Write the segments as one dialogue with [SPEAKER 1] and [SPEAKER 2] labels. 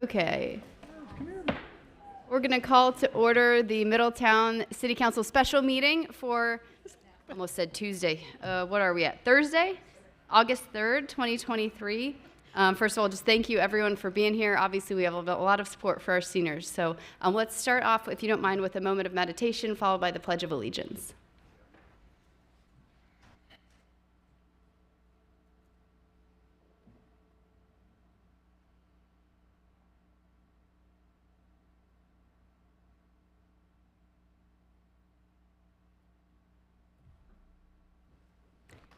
[SPEAKER 1] Okay. We're going to call to order the Middletown City Council special meeting for, almost said Tuesday. What are we at? Thursday, August 3rd, 2023. First of all, just thank you everyone for being here. Obviously, we have a lot of support for our seniors. So let's start off, if you don't mind, with a moment of meditation followed by the Pledge of Allegiance.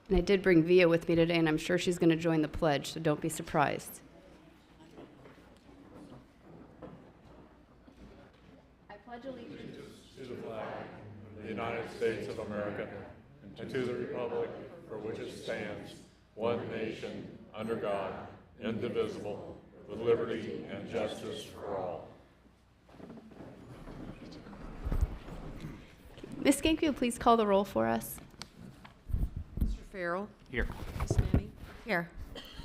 [SPEAKER 1] And I did bring Via with me today, and I'm sure she's going to join the pledge, so don't be surprised. I pledge allegiance
[SPEAKER 2] to the flag of the United States of America and to the republic for which it stands, one nation, under God, indivisible, with liberty and justice for all.
[SPEAKER 1] Ms. Skank, will you please call the roll for us?
[SPEAKER 3] Farrell.
[SPEAKER 4] Here.
[SPEAKER 3] Ms. Nanny. Here.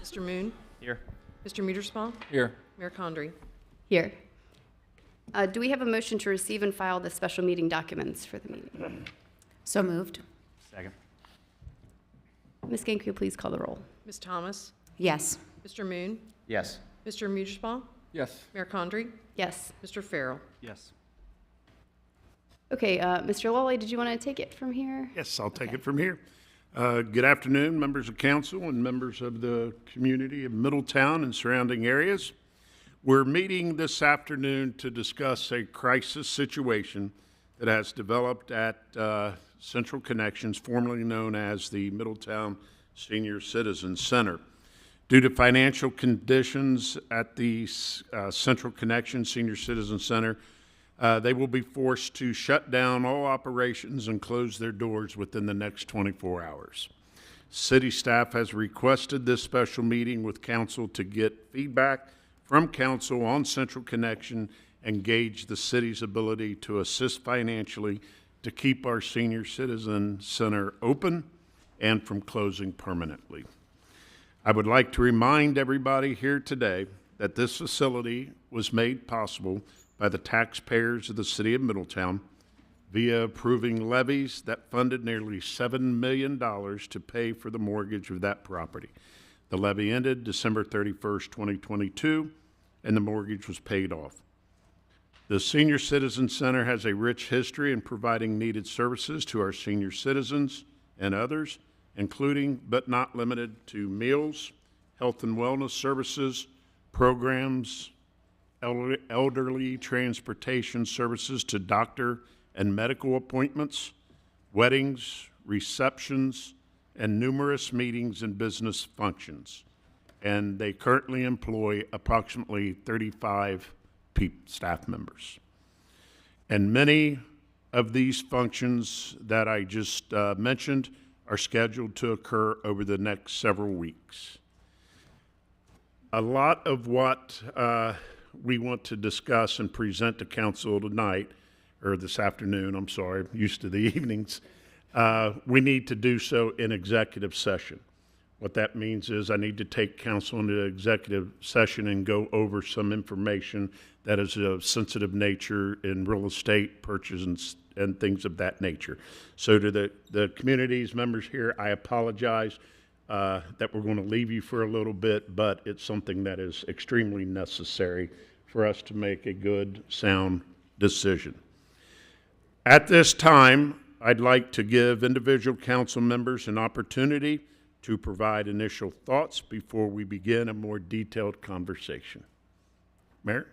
[SPEAKER 3] Mr. Moon.
[SPEAKER 4] Here.
[SPEAKER 3] Mr. Muederspaw.
[SPEAKER 4] Here.
[SPEAKER 3] Mayor Condrey.
[SPEAKER 1] Here. Do we have a motion to receive and file the special meeting documents for the meeting?
[SPEAKER 5] So moved.
[SPEAKER 4] Second.
[SPEAKER 1] Ms. Skank, will you please call the roll?
[SPEAKER 3] Ms. Thomas.
[SPEAKER 5] Yes.
[SPEAKER 3] Mr. Moon.
[SPEAKER 4] Yes.
[SPEAKER 3] Mr. Muederspaw.
[SPEAKER 4] Yes.
[SPEAKER 3] Mayor Condrey.
[SPEAKER 1] Yes.
[SPEAKER 3] Mr. Farrell.
[SPEAKER 4] Yes.
[SPEAKER 1] Okay, Mr. Lawley, did you want to take it from here?
[SPEAKER 6] Yes, I'll take it from here. Good afternoon, members of council and members of the community of Middletown and surrounding areas. We're meeting this afternoon to discuss a crisis situation that has developed at Central Connections, formerly known as the Middletown Senior Citizen Center. Due to financial conditions at the Central Connections Senior Citizen Center, they will be forced to shut down all operations and close their doors within the next 24 hours. City staff has requested this special meeting with council to get feedback from council on Central Connection and gauge the city's ability to assist financially to keep our senior citizen center open and from closing permanently. I would like to remind everybody here today that this facility was made possible by the taxpayers of the city of Middletown via approving levies that funded nearly $7 million to pay for the mortgage of that property. The levy ended December 31st, 2022, and the mortgage was paid off. The Senior Citizen Center has a rich history in providing needed services to our senior citizens and others, including but not limited to meals, health and wellness services, programs, elderly transportation services to doctor and medical appointments, weddings, receptions, and numerous meetings and business functions. And they currently employ approximately 35 staff members. And many of these functions that I just mentioned are scheduled to occur over the next several weeks. A lot of what we want to discuss and present to council tonight, or this afternoon, I'm sorry, I'm used to the evenings, we need to do so in executive session. What that means is I need to take council into executive session and go over some information that is of sensitive nature in real estate purchases and things of that nature. So to the community's members here, I apologize that we're going to leave you for a little bit, but it's something that is extremely necessary for us to make a good, sound decision. At this time, I'd like to give individual council members an opportunity to provide initial thoughts before we begin a more detailed conversation. Mayor?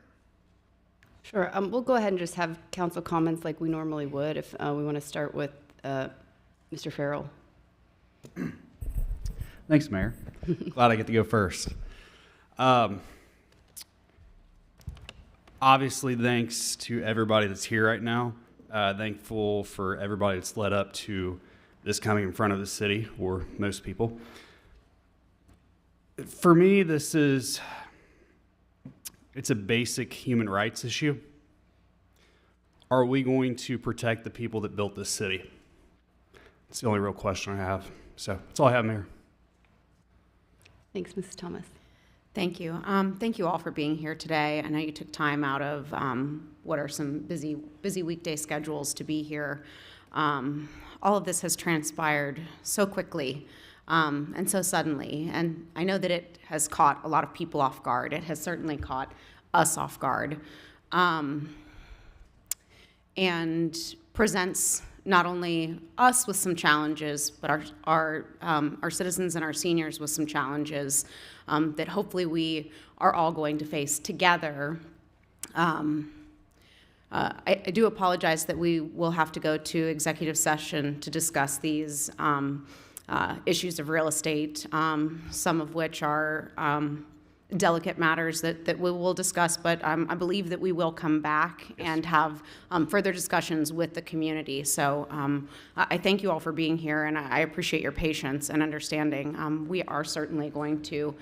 [SPEAKER 1] Sure. We'll go ahead and just have council comments like we normally would if we want to start with Mr. Farrell.
[SPEAKER 4] Thanks, Mayor. Glad I get to go first. Obviously, thanks to everybody that's here right now. Thankful for everybody that's led up to this coming in front of the city, or most people. For me, it's a basic human rights issue. Are we going to protect the people that built this city? It's the only real question I have. So that's all I have, Mayor.
[SPEAKER 1] Thanks, Mrs. Thomas.
[SPEAKER 5] Thank you. Thank you all for being here today. I know you took time out of what are some busy weekday schedules to be here. All of this has transpired so quickly and so suddenly, and I know that it has caught a lot of people off guard. It has certainly caught us off guard, and presents not only us with some challenges, but our citizens and our seniors with some challenges that hopefully we are all going to face together. I do apologize that we will have to go to executive session to discuss these issues of real estate, some of which are delicate matters that we will discuss, but I believe that we will come back and have further discussions with the community. So I thank you all for being here, and I appreciate your patience and understanding. We are certainly going to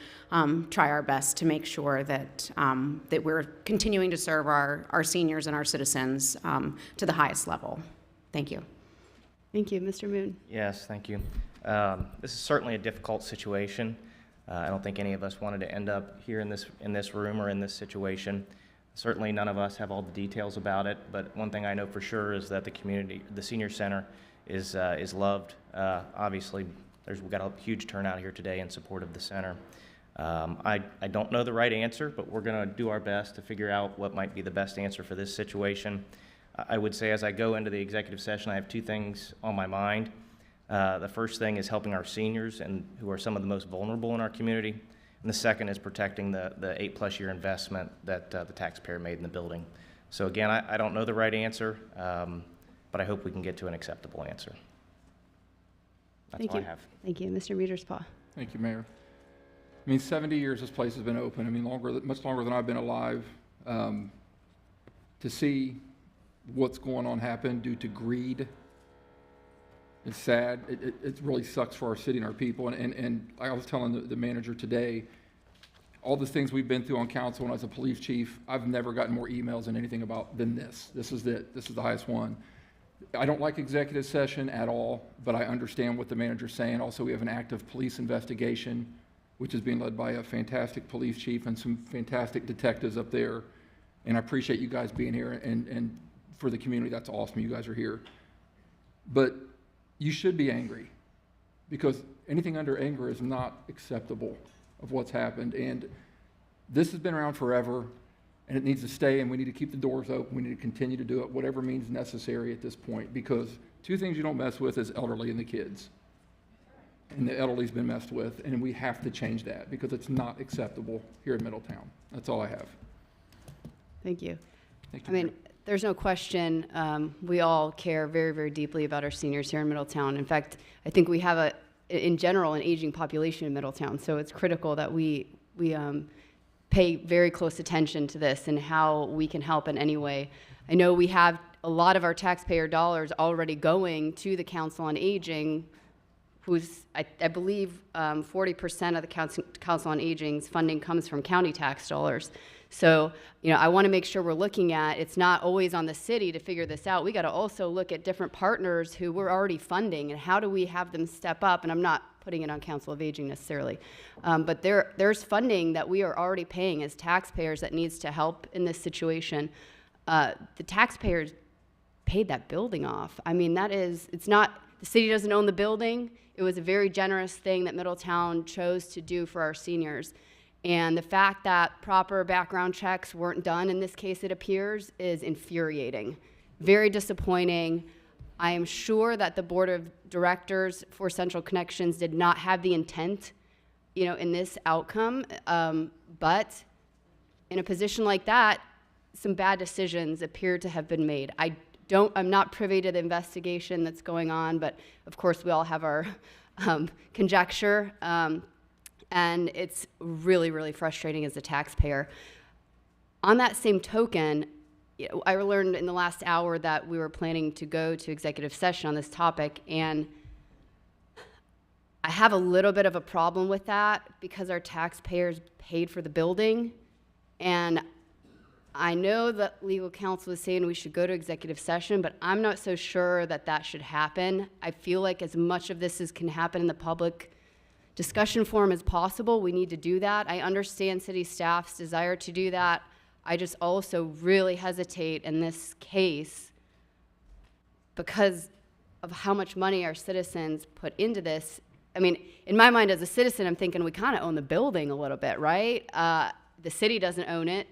[SPEAKER 5] try our best to make sure that that we're continuing to serve our seniors and our citizens to the highest level. Thank you.
[SPEAKER 1] Thank you, Mr. Moon.
[SPEAKER 7] Yes, thank you. This is certainly a difficult situation. I don't think any of us wanted to end up here in this room or in this situation. Certainly none of us have all the details about it, but one thing I know for sure is that the senior center is loved. Obviously, we've got a huge turnout here today in support of the center. I don't know the right answer, but we're going to do our best to figure out what might be the best answer for this situation. I would say as I go into the executive session, I have two things on my mind. The first thing is helping our seniors, and who are some of the most vulnerable in our community. And the second is protecting the 8+ year investment that the taxpayer made in the building. So again, I don't know the right answer, but I hope we can get to an acceptable answer. That's all I have.
[SPEAKER 1] Thank you. Mr. Muederspaw.
[SPEAKER 8] Thank you, Mayor. I mean, 70 years this place has been open. I mean, much longer than I've been alive. To see what's going on happen due to greed, it's sad. It really sucks for our city and our people. And I was telling the manager today, all the things we've been through on council when I was a police chief, I've never gotten more emails than anything than this. This is it. This is the highest one. I don't like executive session at all, but I understand what the manager's saying. Also, we have an active police investigation, which is being led by a fantastic police chief and some fantastic detectives up there. And I appreciate you guys being here, and for the community, that's awesome. You guys are here. But you should be angry, because anything under anger is not acceptable of what's happened. And this has been around forever, and it needs to stay, and we need to keep the doors open. We need to continue to do it, whatever means necessary at this point, because two things you don't mess with is elderly and the kids. And the elderly's been messed with, and we have to change that, because it's not acceptable here in Middletown. That's all I have.
[SPEAKER 1] Thank you.
[SPEAKER 8] Thank you,
[SPEAKER 1] I mean,
[SPEAKER 8] Mayor.
[SPEAKER 1] there's no question, we all care very, very deeply about our seniors here in Middletown. In fact, I think we have in general, an aging population in Middletown, so it's critical that we pay very close attention to this and how we can help in any way. I know we have a lot of our taxpayer dollars already going to the Council on Aging, who's, I believe, 40% of the Council on Aging's funding comes from county tax dollars. So, I want to make sure we're looking at, it's not always on the city to figure this out. We got to also look at different partners who we're already funding, and how do we have them step up? And I'm not putting it on Council of Aging necessarily, but there's funding that we are already paying as taxpayers that needs to help in this situation. The taxpayers paid that building off. I mean, it's not, the city doesn't own the building. It was a very generous thing that Middletown chose to do for our seniors. And the fact that proper background checks weren't done, in this case it appears, is infuriating. Very disappointing. I am sure that the board of directors for Central Connections did not have the intent, in this outcome. But in a position like that, some bad decisions appear to have been made. I'm not privy to the investigation that's going on, but of course we all have our conjecture. And it's really, really frustrating as a taxpayer. On that same token, I learned in the last hour that we were planning to go to executive session on this topic, and I have a little bit of a problem with that because our taxpayers paid for the building, and I know that legal counsel is saying we should go to executive session, but I'm not so sure that that should happen. I feel like as much of this as can happen in the public discussion forum as possible, we need to do that. I understand city staff's desire to do that. I just also really hesitate in this case because of how much money our citizens put into this. I mean, in my mind as a citizen, I'm thinking we kind of own the building a little bit, right? The city doesn't own it.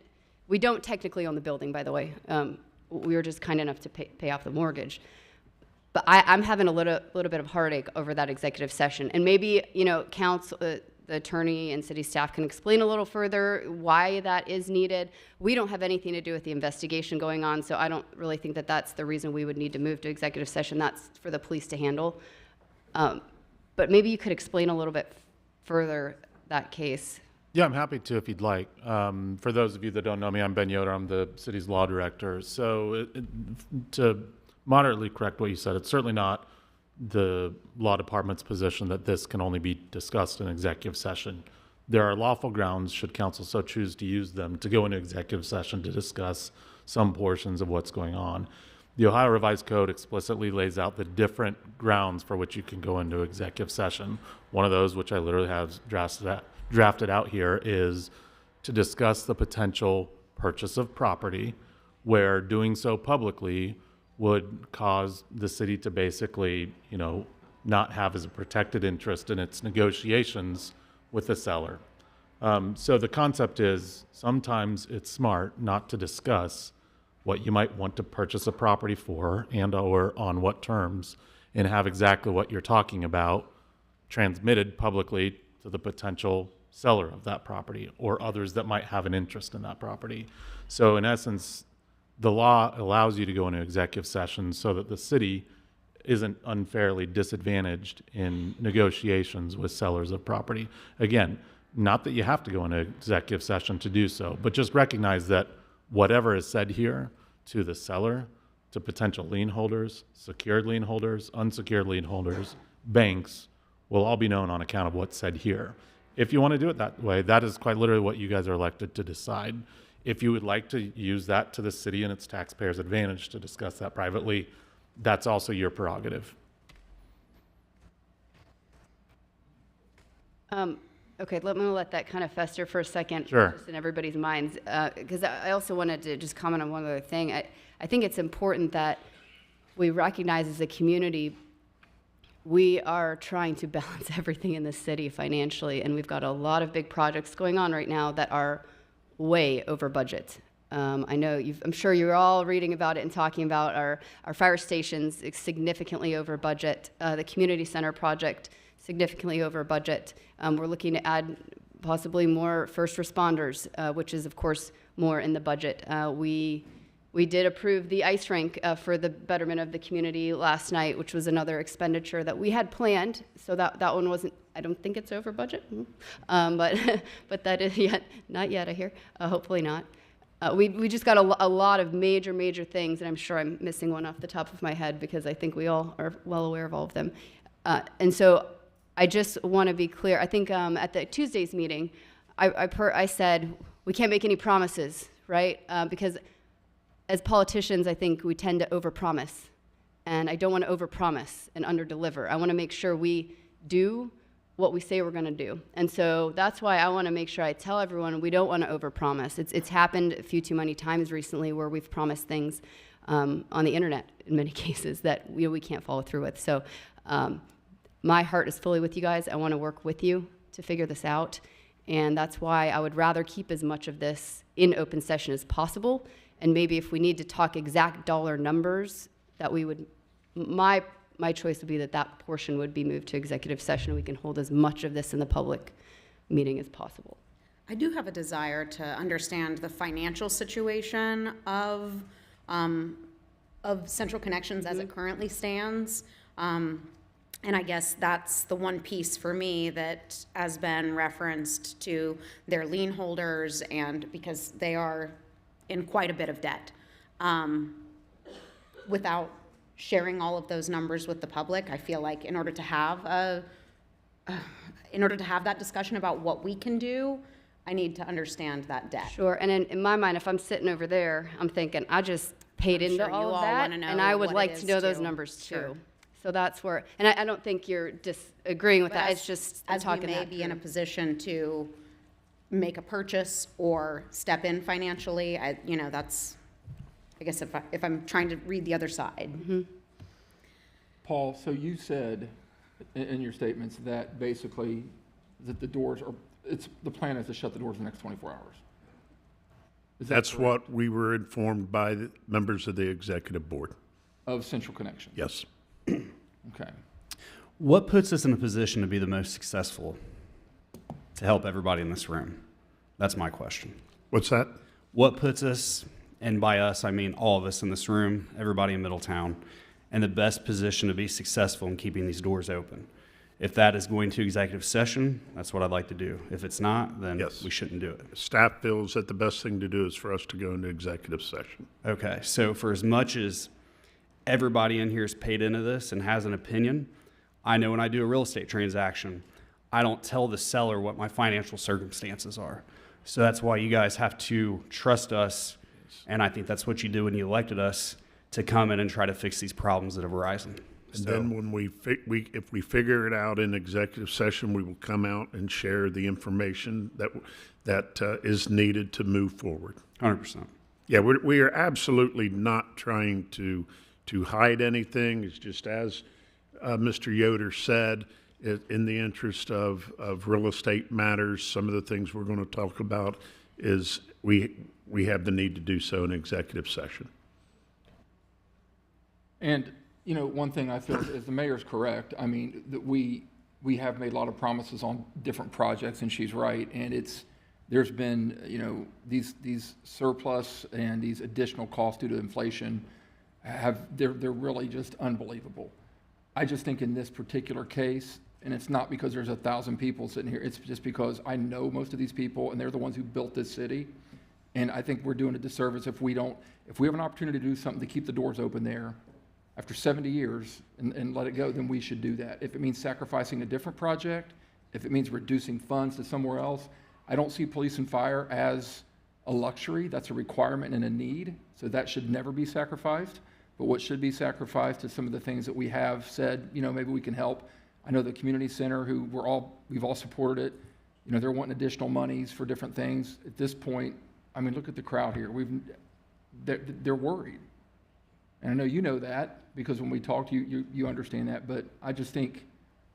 [SPEAKER 1] We don't technically own the building, by the way. We were just kind enough to pay off the mortgage. But I'm having a little bit of heartache over that executive session. And maybe, council, the attorney and city staff can explain a little further why that is needed. We don't have anything to do with the investigation going on, so I don't really think that that's the reason we would need to move to executive session. That's for the police to handle. But maybe you could explain a little bit further that case.
[SPEAKER 2] Yeah, I'm happy to if you'd like. For those of you that don't know me, I'm Ben Yoder. I'm the city's law director. So to moderately correct what you said, it's certainly not the law department's position that this can only be discussed in executive session. There are lawful grounds, should council so choose to use them, to go into executive session to discuss some portions of what's going on. The Ohio Revised Code explicitly lays out the different grounds for which you can go into executive session. One of those, which I literally have drafted out here, is to discuss the potential purchase of property, where doing so publicly would cause the city to basically, not have as a protected interest in its negotiations with the seller. So the concept is sometimes it's smart not to discuss what you might want to purchase a property for and or on what terms, and have exactly what you're talking about transmitted publicly to the potential seller of that property or others that might have an interest in that property. So in essence, the law allows you to go into executive session so that the city isn't unfairly disadvantaged in negotiations with sellers of property. Again, not that you have to go into executive session to do so, but just recognize that whatever is said here to the seller, to potential lien holders, secured lien holders, unsecured lien holders, banks, will all be known on account of what's said here. If you want to do it that way, that is quite literally what you guys are elected to decide. If you would like to use that to the city and its taxpayers' advantage to discuss that privately, that's also your prerogative.
[SPEAKER 1] Okay, let me let that kind of fester for a second.
[SPEAKER 2] Sure.
[SPEAKER 1] Just in everybody's minds, because I also wanted to just comment on one other thing. I think it's important that we recognize as a community we are trying to balance everything in the city financially, and we've got a lot of big projects going on right now that are way over budget. I know I'm sure you're all reading about it and talking about our fire stations significantly over budget, the community center project significantly over budget. We're looking to add possibly more first responders, which is of course more in the budget. We did approve the ice rink for the betterment of the community last night, which was another expenditure that we had planned. So that one wasn't, I don't think it's over budget, but that is not yet, I hear, hopefully not. We just got a lot of major things, and I'm sure I'm missing one off the top of my head because I think we all are well aware of all of them. And so I just want to be clear. I think at the Tuesday's meeting, I said we can't make any promises, right? Because as politicians, I think we tend to overpromise, and I don't want to overpromise and underdeliver. I want to make sure we do what we say we're going to do, and so that's why I want to make sure I tell everyone we don't want to overpromise. It's happened a few too many times recently where we've promised things on the internet in many cases that we can't follow through with. So my heart is fully with you guys. I want to work with you to figure this out, and that's why I would rather keep as much of this in open session as possible. And maybe if we need to talk exact dollar numbers, that we would, my choice would be that portion would be moved to executive session. We can hold as much of this in the public meeting as possible.
[SPEAKER 5] I do have a desire to understand the financial situation of Central Connections as it currently stands. And I guess that's the one piece for me that has been referenced to their lien holders, and because they are in quite a bit of debt. Without sharing all of those numbers with the public, I feel like in order to have that discussion about what we can do, I need to understand that debt.
[SPEAKER 1] Sure, and in my mind, if I'm sitting over there, I'm thinking, I just paid into
[SPEAKER 5] sure
[SPEAKER 1] all
[SPEAKER 5] you
[SPEAKER 1] of
[SPEAKER 5] all
[SPEAKER 1] that,
[SPEAKER 5] wanna know
[SPEAKER 1] and I would
[SPEAKER 5] what
[SPEAKER 1] like
[SPEAKER 5] it
[SPEAKER 1] to
[SPEAKER 5] is
[SPEAKER 1] know those
[SPEAKER 5] too.
[SPEAKER 1] numbers
[SPEAKER 5] Sure.
[SPEAKER 1] too. So that's where, and I don't think you're disagreeing with that. It's just
[SPEAKER 5] As we
[SPEAKER 1] talking
[SPEAKER 5] may
[SPEAKER 1] that
[SPEAKER 5] be in a
[SPEAKER 1] through.
[SPEAKER 5] position to make a purchase or step in financially, that's, I guess if I'm trying to read the other side.
[SPEAKER 8] Paul, so you said in your statements that basically that the doors are, the plan is to shut the doors in the next 24 hours. Is that
[SPEAKER 6] That's
[SPEAKER 8] correct?
[SPEAKER 6] what we were informed by the members of the executive board.
[SPEAKER 8] Of Central Connection?
[SPEAKER 6] Yes.
[SPEAKER 8] Okay.
[SPEAKER 4] What puts us in a position to be the most successful to help everybody in this room? That's my question.
[SPEAKER 6] What's that?
[SPEAKER 4] What puts us, and by us, I mean all of us in this room, everybody in Middletown, in the best position to be successful in keeping these doors open? If that is going to executive session, that's what I'd like to do. If it's not, then
[SPEAKER 6] Yes.
[SPEAKER 4] we shouldn't do it.
[SPEAKER 6] Staff feels that the best thing to do is for us to go into executive session.
[SPEAKER 4] Okay, so for as much as everybody in here is paid into this and has an opinion, I know when I do a real estate transaction, I don't tell the seller what my financial circumstances are. So that's why you guys have to trust us, and I think that's what you do when you elected us, to come in and try to fix these problems that have arisen.
[SPEAKER 6] And then when if we figure it out in executive session, we will come out and share the information that is needed to move forward.
[SPEAKER 4] 100%.
[SPEAKER 6] Yeah, we are absolutely not trying to hide anything. It's just as Mr. Yoder said, in the interest of real estate matters, some of the things we're going to talk about is we have the need to do so in executive session.
[SPEAKER 8] And, one thing I feel is the mayor's correct. I mean, that we have made a lot of promises on different projects, and she's right. And there's been, these surplus and these additional costs due to inflation they're really just unbelievable. I just think in this particular case, and it's not because there's 1,000 people sitting here, it's just because I know most of these people, and they're the ones who built this city. And I think we're doing a disservice if we have an opportunity to do something to keep the doors open there after 70 years and let it go, then we should do that. If it means sacrificing a different project, if it means reducing funds to somewhere else, I don't see police and fire as a luxury. That's a requirement and a need, so that should never be sacrificed. But what should be sacrificed is some of the things that we have said, maybe we can help. I know the community center, we've all supported it. They're wanting additional monies for different things. At this point, I mean, look at the crowd here. They're worried. And I know you know that because when we talk to you, you understand that. But I just think,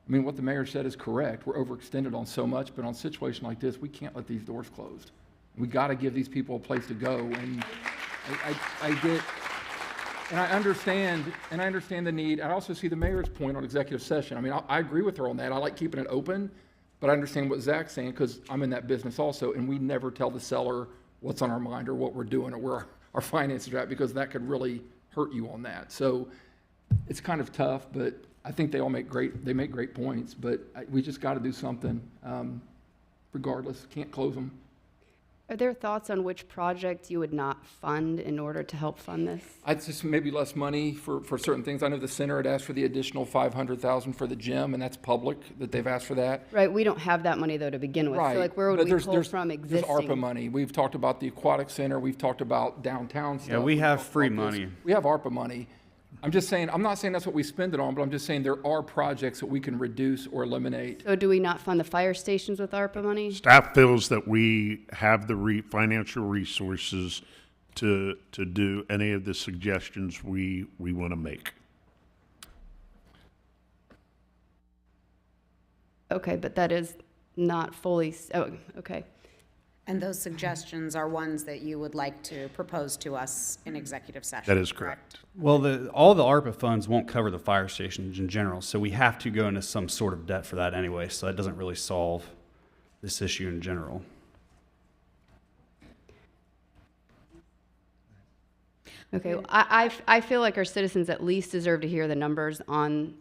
[SPEAKER 8] what the mayor said is correct. We're overextended on so much, but on a situation like this, we can't let these doors closed. We got to give these people a place to go. And I understand the need. I also see the mayor's point on executive session. I agree with her on that. I like keeping it open, but I understand what Zach's saying because I'm in that business also, and we never tell the seller what's on our mind or what we're doing or where our finances are at because that could really hurt you on that. So it's kind of tough, but I think they make great points, but we just got to do something regardless. Can't close them.
[SPEAKER 1] Are there thoughts on which project you would not fund in order to help fund this?
[SPEAKER 8] I'd just maybe less money for certain things. I know the center had asked for the additional $500,000 for the gym, and that's public that they've asked for that.
[SPEAKER 1] Right, we don't have that money though to begin with.
[SPEAKER 8] Right.
[SPEAKER 1] So where would
[SPEAKER 8] But
[SPEAKER 1] we pull from existing?
[SPEAKER 8] There's ARPA money. We've talked about the aquatic center. We've talked about downtown stuff.
[SPEAKER 4] Yeah, we have
[SPEAKER 8] talked
[SPEAKER 4] free
[SPEAKER 8] about this.
[SPEAKER 4] money.
[SPEAKER 8] We have ARPA money. I'm not saying that's what we spend it on, but I'm just saying there are projects that we can reduce or eliminate.
[SPEAKER 1] So do we not fund the fire stations with ARPA money?
[SPEAKER 6] Staff feels that we have the financial resources to do any of the suggestions we want to make.
[SPEAKER 1] Okay, but that is not fully, okay.
[SPEAKER 5] And those suggestions are ones that you would like to propose to us in executive session?
[SPEAKER 6] That is correct.
[SPEAKER 4] Well, all the ARPA funds won't cover the fire stations in general, so we have to go into some sort of debt for that anyway, so that doesn't really solve this issue in general.
[SPEAKER 1] Okay, well, I feel like our citizens at least deserve to hear the numbers on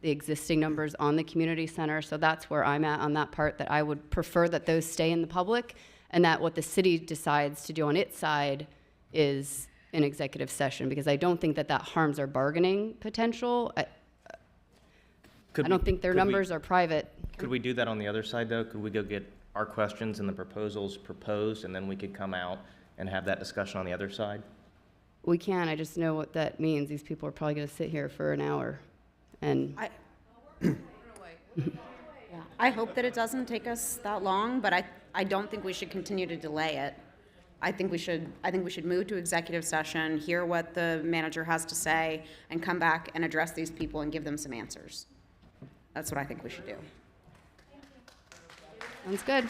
[SPEAKER 1] the existing numbers on the community center, so that's where I'm at on that part, that I would prefer that those stay in the public and that what the city decides to do on its side is an executive session, because I don't think that harms our bargaining potential. I don't think their numbers are private.
[SPEAKER 7] Could we do that on the other side, though? Could we go get our questions and the proposals proposed, and then we could come out and have that discussion on the other side?
[SPEAKER 1] We can, I just know what that means. These people are probably gonna sit here for an hour. And
[SPEAKER 5] Yeah, I hope that it doesn't take us that long, but I don't think we should continue to delay it. I think we should move to executive session, hear what the manager has to say, and come back and address these people and give them some answers. That's what I think we should do.
[SPEAKER 1] sounds good.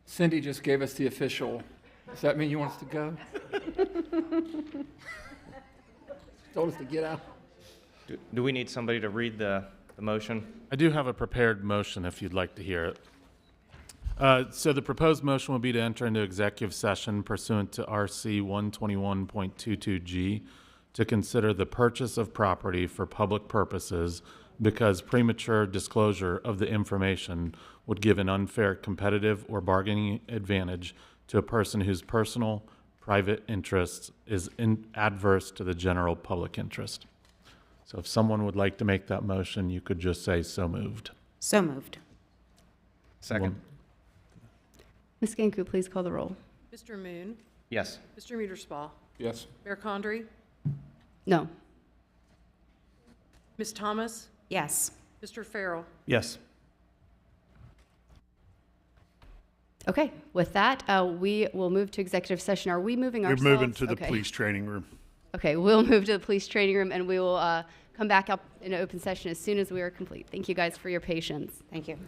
[SPEAKER 8] Cindy just gave us the official. Does that mean you want us to go? Told us to get out.
[SPEAKER 7] Do we need somebody to read the motion?
[SPEAKER 2] I do have a prepared motion if you'd like to hear it. So the proposed motion will be to enter into executive session pursuant to RC 121.22G to consider the purchase of property for public purposes because premature disclosure of the information would give an unfair competitive or bargaining advantage to a person whose personal private interest is adverse to the general public interest. So if someone would like to make that motion, you could just say so moved.
[SPEAKER 5] So moved.
[SPEAKER 7] Second.
[SPEAKER 1] Ms. Ganku, please call the roll.
[SPEAKER 3] Mr. Moon?
[SPEAKER 7] Yes.
[SPEAKER 3] Mr. Muederspaw?
[SPEAKER 8] Yes.
[SPEAKER 3] Mayor Condrey?
[SPEAKER 1] No.
[SPEAKER 3] Ms. Thomas?
[SPEAKER 5] Yes.
[SPEAKER 3] Mr. Farrell?
[SPEAKER 4] Yes.
[SPEAKER 1] Okay, with that, we will move to executive session. Are we moving
[SPEAKER 6] We're
[SPEAKER 1] ourselves?
[SPEAKER 6] moving to the
[SPEAKER 1] Okay.
[SPEAKER 6] police training room.
[SPEAKER 1] Okay, we'll move to the police training room and we will come back up in an open session as soon as we are complete. Thank you guys for your patience.
[SPEAKER 5] Thank you.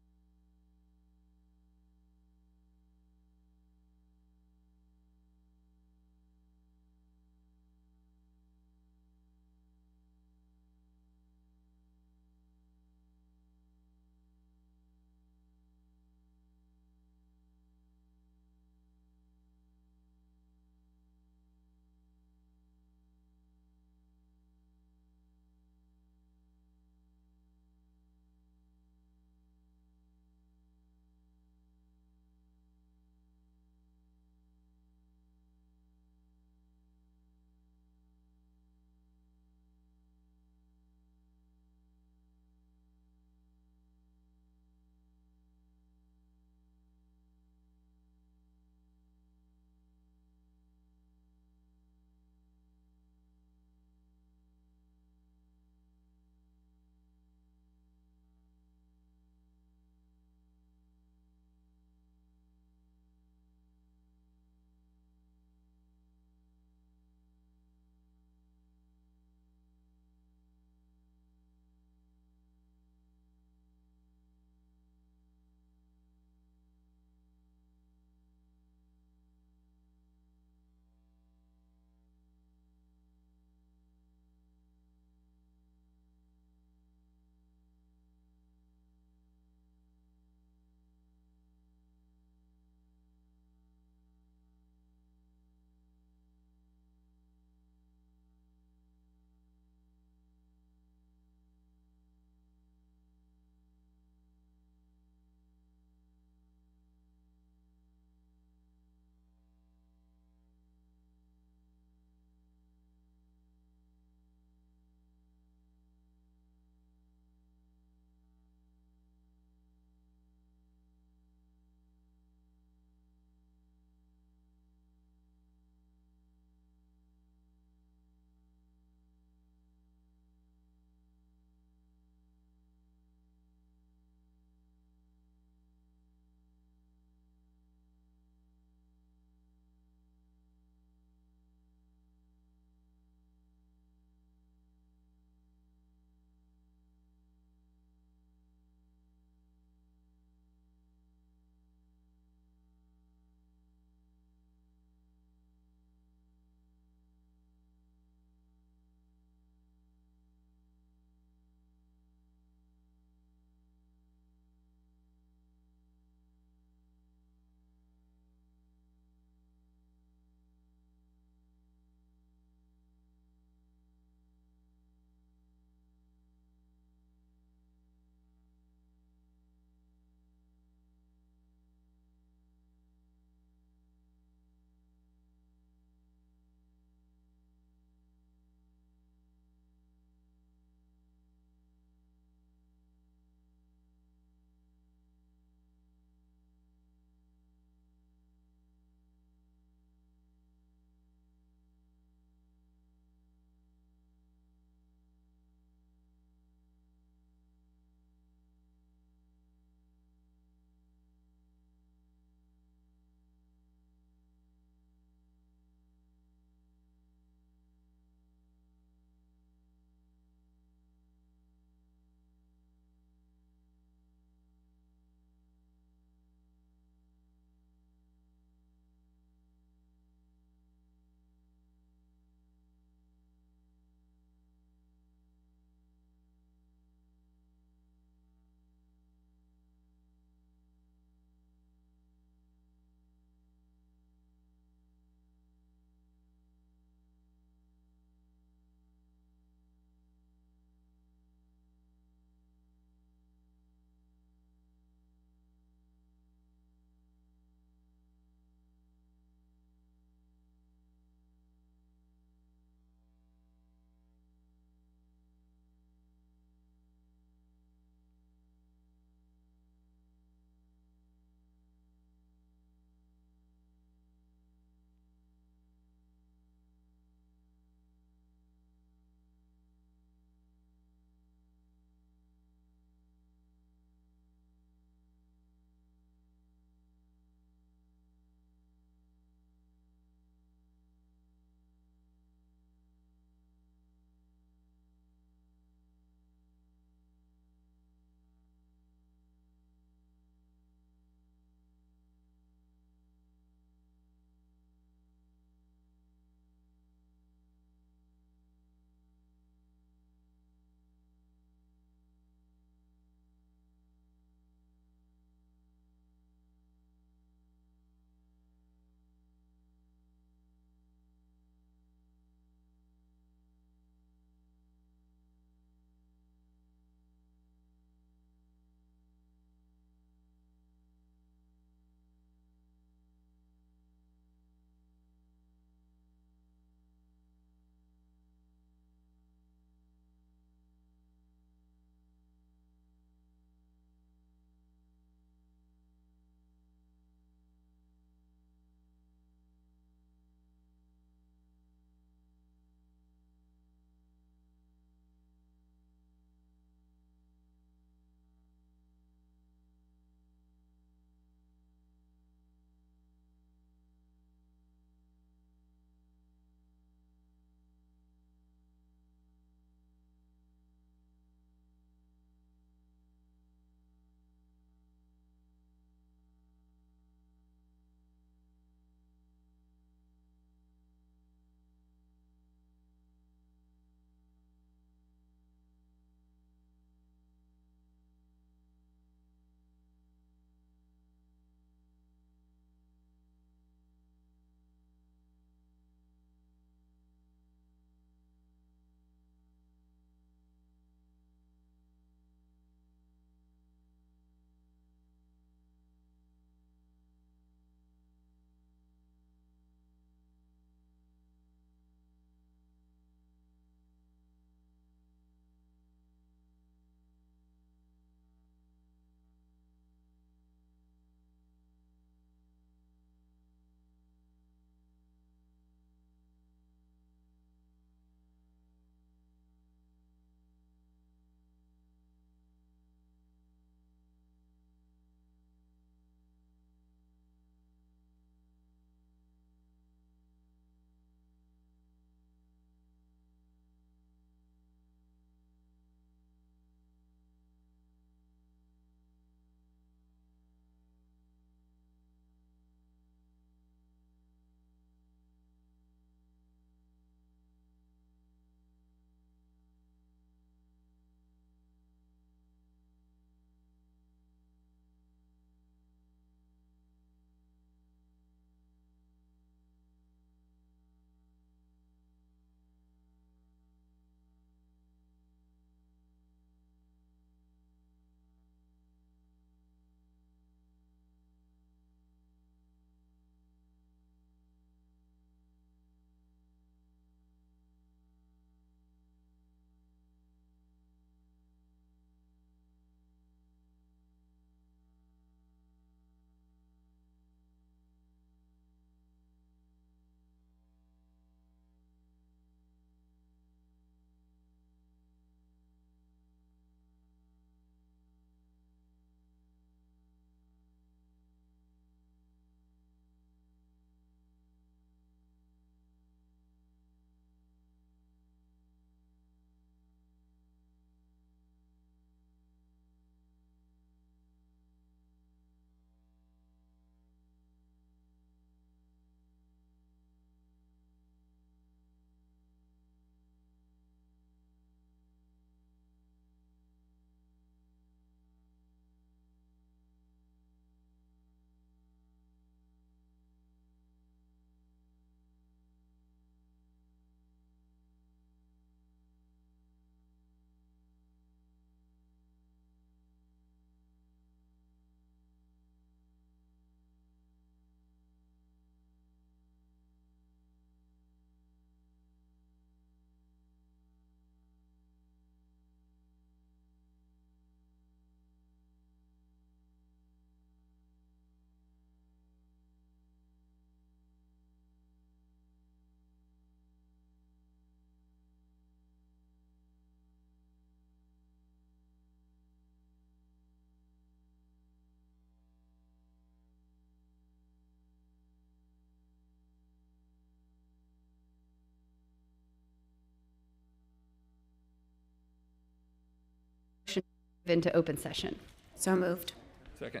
[SPEAKER 1] into open session.
[SPEAKER 5] So moved.
[SPEAKER 8] Second.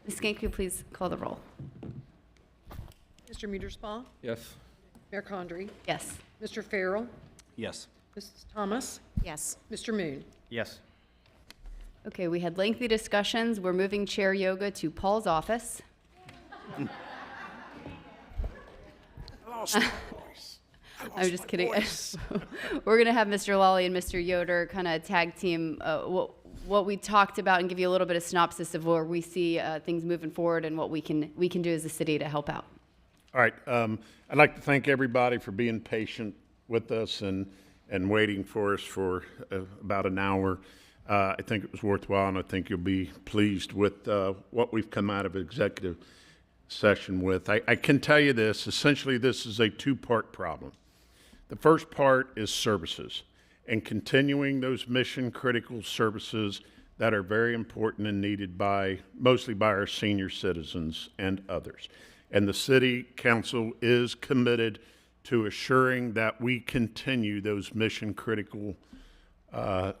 [SPEAKER 1] Ms. Skank, could you please call the roll?
[SPEAKER 3] Mr. Mueller-Stahl?
[SPEAKER 8] Yes.
[SPEAKER 3] Mayor Condrey?
[SPEAKER 1] Yes.
[SPEAKER 3] Mr. Farrell?
[SPEAKER 4] Yes.
[SPEAKER 3] Mrs. Thomas?
[SPEAKER 5] Yes.
[SPEAKER 3] Mr. Moon?
[SPEAKER 7] Yes.
[SPEAKER 1] Okay, we had lengthy discussions. We're moving chair yoga to Paul's office. I'm just kidding. We're going to have Mr. Lawley and Mr. Yoder kind of tag team what we talked about and give you a little bit of synopsis of where we see things moving forward and what we can do as a city to help out.
[SPEAKER 6] All right. I'd like to thank everybody for being patient with us and waiting for us for about an hour. I think it was worthwhile, and I think you'll be pleased with what we've come out of executive session with. I can tell you this. Essentially, this is a two-part problem. The first part is services and continuing those mission-critical services that are very important and needed mostly by our senior citizens and others. And the City Council is committed to assuring that we continue those mission-critical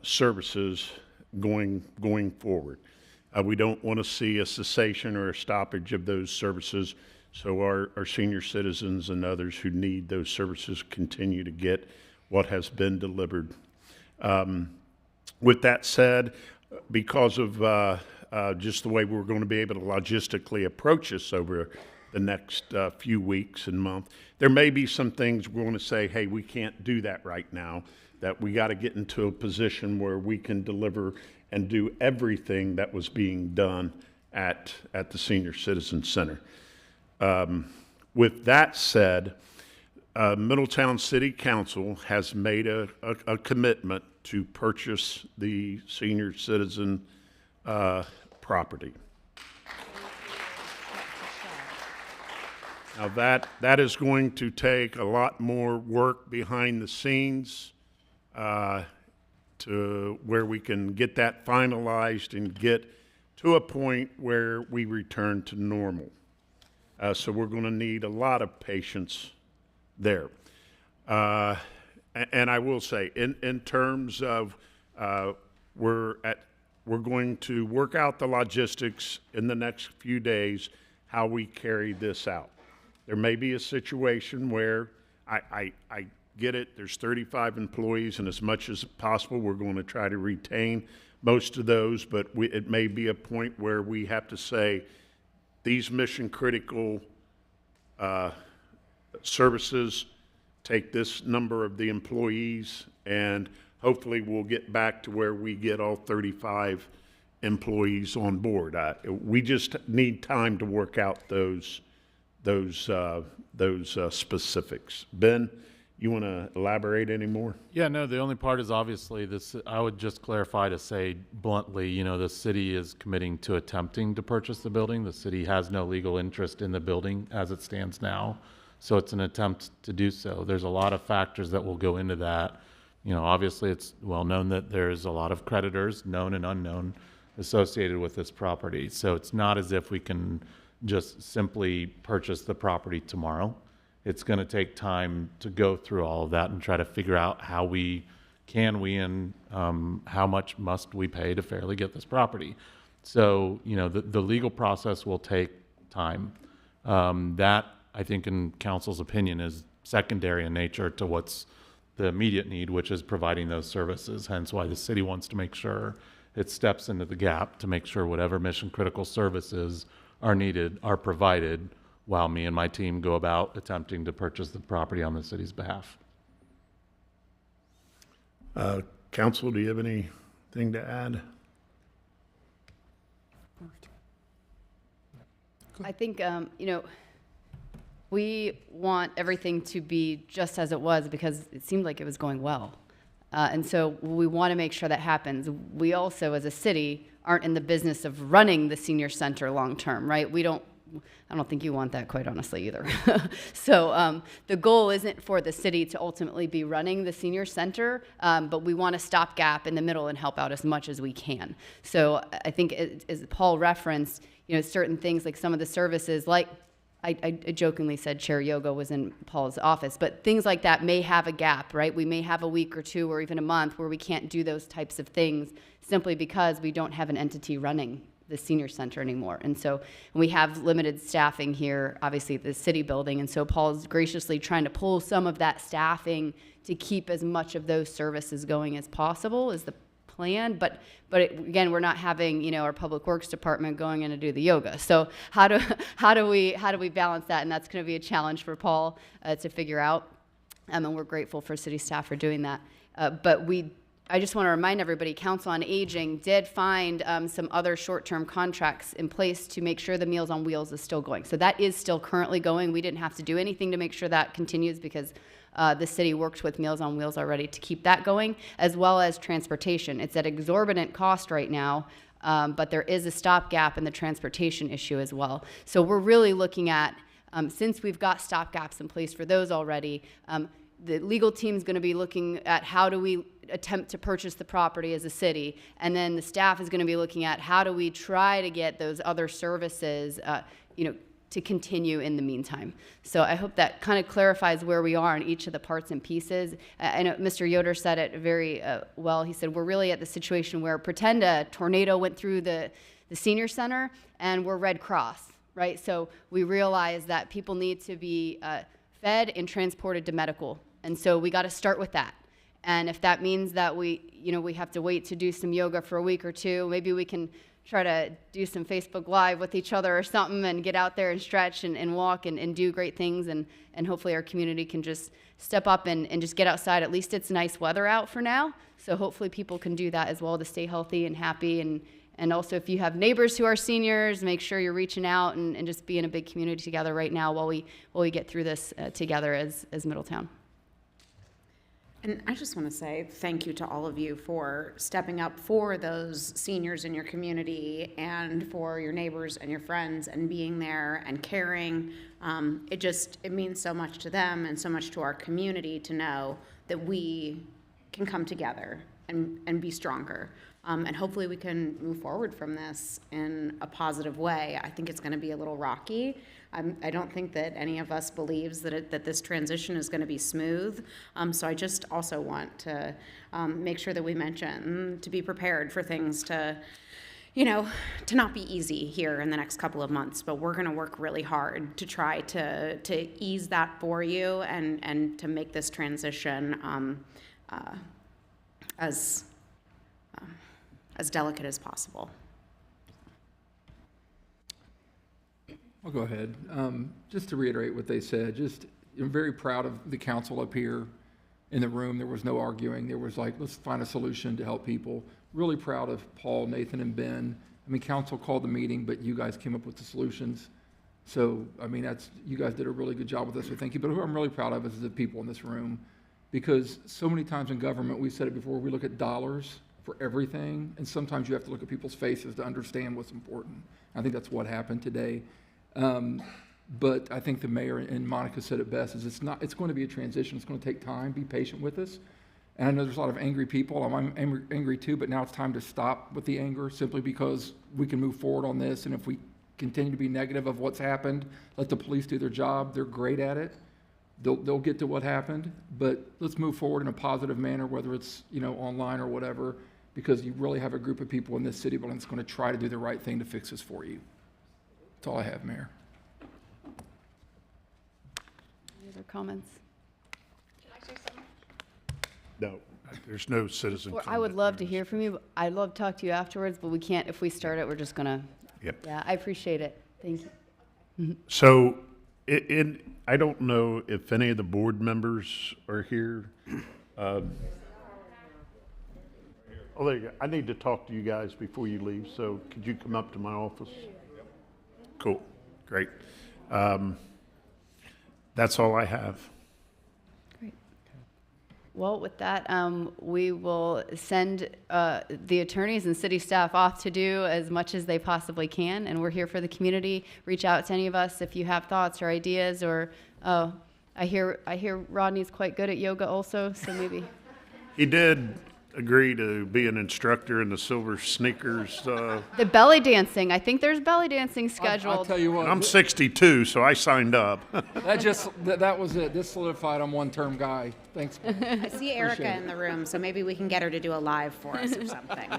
[SPEAKER 6] services going forward. We don't want to see a cessation or a stoppage of those services, so our senior citizens and others who need those services continue to get what has been delivered. With that said, because of just the way we're going to be able to logistically approach this over the next few weeks and month, there may be some things we're going to say, hey, we can't do that right now, that we got to get into a position where we can deliver and do everything that was being done at the Senior Citizen Center. With that said, Middletown City Council has made a commitment to purchase the senior citizen property. Now that is going to take a lot more work behind the scenes to where we can get that finalized and get to a point where we return to normal. So we're going to need a lot of patience there. And I will say, in terms of we're going to work out the logistics in the next few days, how we carry this out. There may be a situation where I get it, there's 35 employees, and as much as possible, we're going to try to retain most of those, but it may be a point where we have to say, these mission-critical services take this number of the employees, and hopefully we'll get back to where we get all 35 employees on board. We just need time to work out those specifics. Ben, you want to elaborate any more?
[SPEAKER 2] Yeah, no, the only part is obviously this, I would just clarify to say bluntly, the city is committing to attempting to purchase the building. The city has no legal interest in the building as it stands now. So it's an attempt to do so. There's a lot of factors that will go into that. Obviously it's well known that there's a lot of creditors, known and unknown, associated with this property. So it's not as if we can just simply purchase the property tomorrow. It's going to take time to go through all of that and try to figure out how and how much must we pay to fairly get this property. So, the legal process will take time. That, I think, in council's opinion, is secondary in nature to what's the immediate need, which is providing those services. Hence why the city wants to make sure it steps into the gap to make sure whatever mission critical services are needed are provided while me and my team go about attempting to purchase the property on the city's behalf.
[SPEAKER 6] Council, do you have anything to add?
[SPEAKER 1] I think, we want everything to be just as it was because it seemed like it was going well. And so we want to make sure that happens. We also, as a city, aren't in the business of running the senior center long-term, right? I don't think you want that, quite honestly, either. So the goal isn't for the city to ultimately be running the senior center, but we want to stopgap in the middle and help out as much as we can. So I think, as Paul referenced, certain things like some of the services, like I jokingly said chair yoga was in Paul's office, but things like that may have a gap, right? We may have a week or two or even a month where we can't do those types of things simply because we don't have an entity running the senior center anymore. And so we have limited staffing here, obviously the city building. And so Paul's graciously trying to pull some of that staffing to keep as much of those services going as possible is the plan. But again, we're not having, our public works department going in to do the yoga. So how do we balance that? And that's going to be a challenge for Paul to figure out. And we're grateful for city staff for doing that. I just want to remind everybody, Council on Aging did find some other short-term contracts in place to make sure the Meals on Wheels is still going. So that is still currently going. We didn't have to do anything to make sure that continues because the city worked with Meals on Wheels already to keep that going, as well as transportation. It's at exorbitant cost right now, but there is a stopgap in the transportation issue as well. So we're really looking at, since we've got stopgaps in place for those already, the legal team's going to be looking at how do we attempt to purchase the property as a city, and then the staff is going to be looking at how do we try to get those other services, to continue in the meantime. So I hope that kind of clarifies where we are in each of the parts and pieces. I know Mr. Yoder said it very well. He said we're really at the situation where pretend a tornado went through the senior center and we're Red Cross, right? So we realize that people need to be fed and transported to medical, and so we got to start with that. And if that means that we have to wait to do some yoga for a week or two, maybe we can try to do some Facebook Live with each other or something and get out there and stretch and walk and do great things. And hopefully our community can just step up and just get outside. At least it's nice weather out for now. So hopefully people can do that as well to stay healthy and happy. And also if you have neighbors who are seniors, make sure you're reaching out and just be in a big community together right now while we get through this together as Middletown.
[SPEAKER 5] And I just want to say thank you to all of you for stepping up for those seniors in your community and for your neighbors and your friends and being there and caring. It means so much to them and so much to our community to know that we can come together and be stronger. And hopefully we can move forward from this in a positive way. I think it's going to be a little rocky. I don't think that any of us believes that this transition is going to be smooth. So I just also want to make sure that we mention to be prepared for things to not be easy here in the next couple of months. But we're going to work really hard to try to ease that for you and to make this transition as delicate as possible.
[SPEAKER 8] I'll go ahead. Just to reiterate what they said, I'm very proud of the council up here in the room. There was no arguing. There was let's find a solution to help people. Really proud of Paul, Nathan, and Ben. Council called the meeting, but you guys came up with the solutions. So, you guys did a really good job with this, so thank you. But who I'm really proud of is the people in this room, because so many times in government, we've said it before, we look at dollars for everything, and sometimes you have to look at people's faces to understand what's important. I think that's what happened today. But I think the mayor and Monica said it best, is it's going to be a transition. It's going to take time. Be patient with us. And I know there's a lot of angry people. I'm angry too, but now it's time to stop with the anger simply because we can move forward on this. And if we continue to be negative of what's happened, let the police do their job. They're great at it. They'll get to what happened, but let's move forward in a positive manner, whether it's online or whatever, because you really have a group of people in this city building that's going to try to do the right thing to fix this for you. That's all I have, Mayor.
[SPEAKER 1] Any other comments?
[SPEAKER 6] No, there's no citizen
[SPEAKER 1] Or
[SPEAKER 6] comment.
[SPEAKER 1] I would love to hear from you. But I'd love to talk to you afterwards, but we can't. If we start it, we're just going to.
[SPEAKER 6] Yep.
[SPEAKER 1] Yeah, I appreciate it. Thank you.
[SPEAKER 6] So, I don't know if any of the board members are here. Oh, there you go. I need to talk to you guys before you leave, so could you come up to my office? Cool, great. That's all I have.
[SPEAKER 1] Great. Well, with that, we will send the attorneys and city staff off to do as much as they possibly can, and we're here for the community. Reach out to any of us if you have thoughts or ideas, or I hear Rodney's quite good at yoga also, so maybe.
[SPEAKER 6] He did agree to be an instructor in the Silver Sneakers.
[SPEAKER 1] The belly dancing. I think there's belly dancing
[SPEAKER 8] I'll
[SPEAKER 1] scheduled.
[SPEAKER 8] tell you what.
[SPEAKER 6] I'm 62, so I signed up.
[SPEAKER 8] That was it. This solidified I'm one-term guy. Thanks.
[SPEAKER 5] I see Erica in the room, so maybe we can get her to do a live for us or something.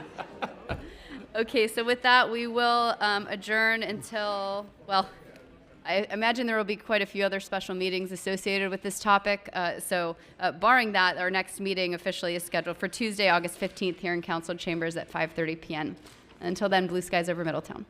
[SPEAKER 1] Okay, so with that, we will adjourn until, well, I imagine there will be quite a few other special meetings associated with this topic. So barring that, our next meeting officially is scheduled for Tuesday, August 15th here in Council Chambers at 5:30 p.m. Until then, blue skies over Middletown.